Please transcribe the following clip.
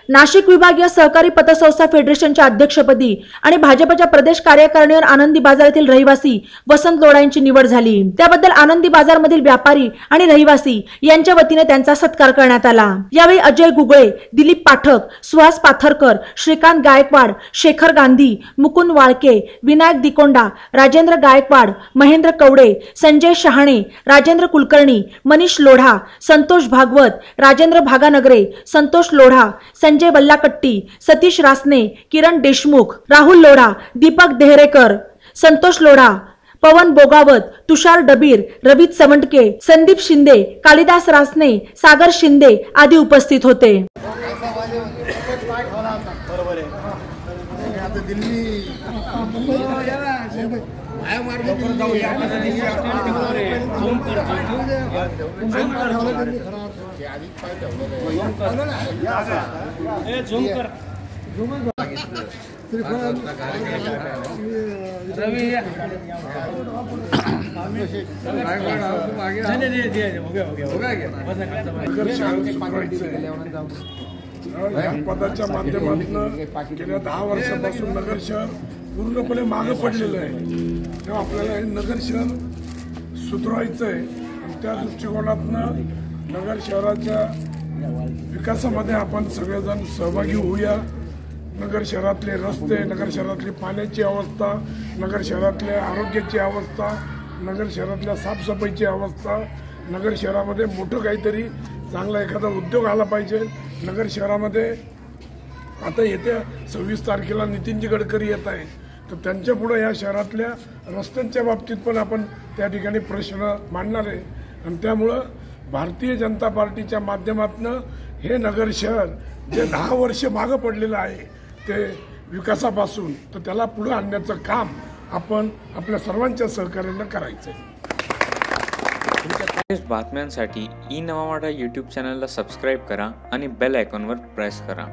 नाशिक विभागीय सहकारी पतसंस्था फेडरेशनच्या अध्यक्षपदी आणि भाजपच्या प्रदेश कार्यकारिणीवर आनंदी बाजार येथील रहिवासी वसंत लोढा यांची निवड झाली। त्याबद्दल आनंदी बाजार मधील व्यापारी आणि रहिवासी यांच्या वतीने त्यांचा सत्कार करण्यात आला। यावेळी अजय गुगळे, दिलीप पाठक, सुहास पाथरकर, श्रीकांत गायकवाड, शेखर गांधी, मुकुंद वाळके, विनायक दिकोंडा, राजेंद्र गायकवाड, महेंद्र कवडे, संजय शहाणे, राजेंद्र कुलकर्णी, मनीष लोढा, संतोष भागवत, राजेंद्र भागानगरे, संतोष लोढा, संजय बल्लाकट्टी, सतीश रासने, किरण देशमुख, राहुल लोढा, दीपक देहरेकर, संतोष लोढा, पवन बोगावत, तुषार डबीर, रवित सवंटके, संदीप शिंदे, कालिदास रासने, सागर शिंदे आदी उपस्थित होते। पदाच्या माध्यमातून गेल्या 10 वर्षापासून नगर शहर पूर्णपणे मागे पडलेलं आहे। तेव्हा आपल्याला हे नगर शहर सुधारायचं आहे आणि त्या दृष्टिकोनातून नगर शहराच्या विकासामध्ये आपण सगळेजण सहभागी होऊया। नगर शहरातले रस्ते, नगर शहरातली पाण्याची अवस्था, नगर शहरातल्या आरोग्याची अवस्था, नगर शहरातल्या साफसफाईची अवस्था, नगर शहरामध्ये मोठं काहीतरी चांगला एखादा उद्योग आला पाहिजे। नगर शहरामध्ये आता येत्या 26 तारखेला नितीनजी गडकरी येत आहे, तर त्यांच्या पुढे या शहरातल्या रस्त्यांच्या बाबतीत पण आपण त्या ठिकाणी प्रश्न मांडणार आहे आणि त्यामुळं भारतीय जनता पार्टीच्या माध्यमातून हे नगर शहर जे 10 वर्ष मागे पडलेलं आहे ते विकासापासून, तर त्याला पुढे आणण्याचं काम आपण आपल्या सर्वांच्या सहकार्यानं करायचं आहे। बातम्यांसाठी ई नवा मराठा यूट्यूब चॅनलला सबस्क्राईब करा आणि बेल आयकॉनवर प्रेस करा।